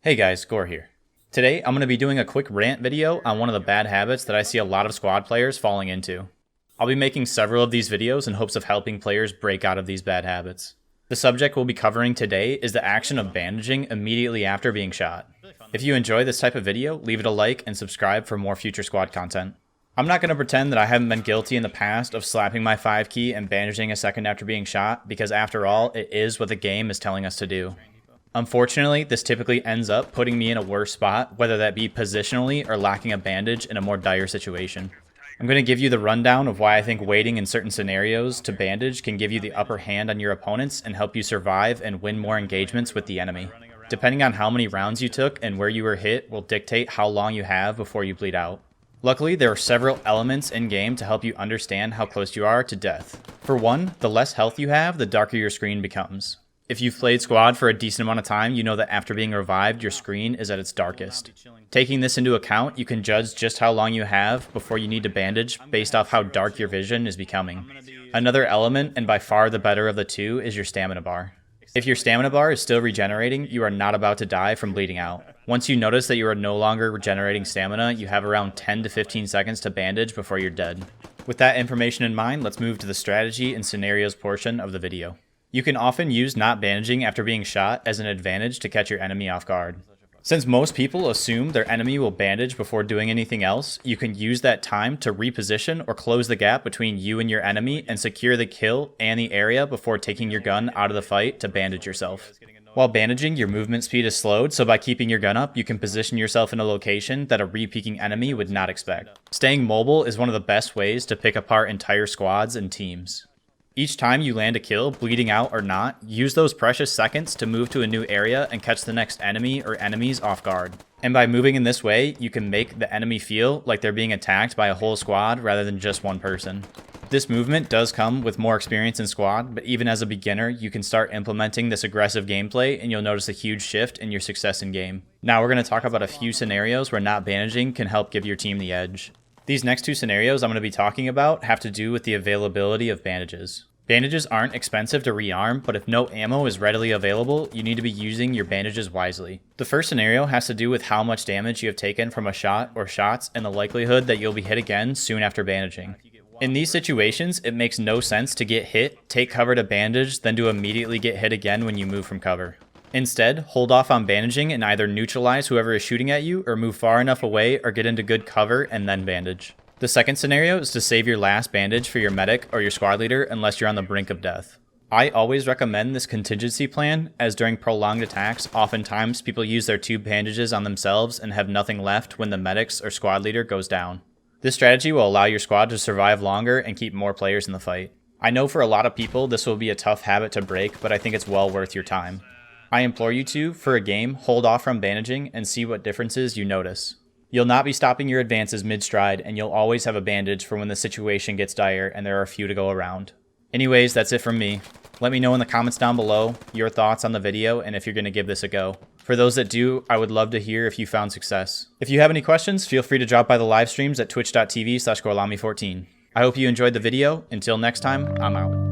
Hey guys, Gore here. Today, I'm going to be doing a quick rant video on one of the bad habits that I see a lot of squad players falling into. I'll be making several of these videos in hopes of helping players break out of these bad habits. The subject we'll be covering today is the action of bandaging immediately after being shot. If you enjoy this type of video, leave it a like and subscribe for more future squad content. I'm not going to pretend that I haven't been guilty in the past of slapping my 5 key and bandaging a second after being shot, because after all, it is what the game is telling us to do. Unfortunately, this typically ends up putting me in a worse spot, whether that be positionally or lacking a bandage in a more dire situation. I'm going to give you the rundown of why I think waiting in certain scenarios to bandage can give you the upper hand on your opponents and help you survive and win more engagements with the enemy. Depending on how many rounds you took and where you were hit will dictate how long you have before you bleed out. Luckily, there are several elements in-game to help you understand how close you are to death. For one, the less health you have, the darker your screen becomes. If you've played squad for a decent amount of time, you know that after being revived, your screen is at its darkest. Taking this into account, you can judge just how long you have before you need to bandage based off how dark your vision is becoming. Another element, and by far the better of the two, is your stamina bar. If your stamina bar is still regenerating, you are not about to die from bleeding out. Once you notice that you are no longer regenerating stamina, you have around 10 to 15 seconds to bandage before you're dead. With that information in mind, let's move to the strategy and scenarios portion of the video. You can often use not bandaging after being shot as an advantage to catch your enemy off guard. Since most people assume their enemy will bandage before doing anything else, you can use that time to reposition or close the gap between you and your enemy and secure the kill and the area before taking your gun out of the fight to bandage yourself. While bandaging, your movement speed is slowed, so by keeping your gun up, you can position yourself in a location that a re-peeking enemy would not expect. Staying mobile is one of the best ways to pick apart entire squads and teams. Each time you land a kill, bleeding out or not, use those precious seconds to move to a new area and catch the next enemy or enemies off guard. And by moving in this way, you can make the enemy feel like they're being attacked by a whole squad rather than just one person. This movement does come with more experience in squad, but even as a beginner, you can start implementing this aggressive gameplay and you'll notice a huge shift in your success in game. Now we're going to talk about a few scenarios where not bandaging can help give your team the edge. These next two scenarios I'm going to be talking about have to do with the availability of bandages. Bandages aren't expensive to rearm, but if no ammo is readily available, you need to be using your bandages wisely. The first scenario has to do with how much damage you have taken from a shot or shots and the likelihood that you'll be hit again soon after bandaging. In these situations, it makes no sense to get hit, take cover to bandage, then to immediately get hit again when you move from cover. Instead, hold off on bandaging and either neutralize whoever is shooting at you or move far enough away or get into good cover and then bandage. The second scenario is to save your last bandage for your medic or your squad leader unless you're on the brink of death. I always recommend this contingency plan, as during prolonged attacks, oftentimes people use their 2 bandages on themselves and have nothing left when the medics or squad leader goes down. This strategy will allow your squad to survive longer and keep more players in the fight. I know for a lot of people this will be a tough habit to break, but I think it's well worth your time. I implore you to, for a game, hold off from bandaging and see what differences you notice. You'll not be stopping your advances mid-stride, and you'll always have a bandage for when the situation gets dire and there are a few to go around. Anyways, that's it from me. Let me know in the comments down below your thoughts on the video and if you're going to give this a go. For those that do, I would love to hear if you found success. If you have any questions, feel free to drop by the live streams at twitch.tv/gorlami14. I hope you enjoyed the video. Until next time, I'm out.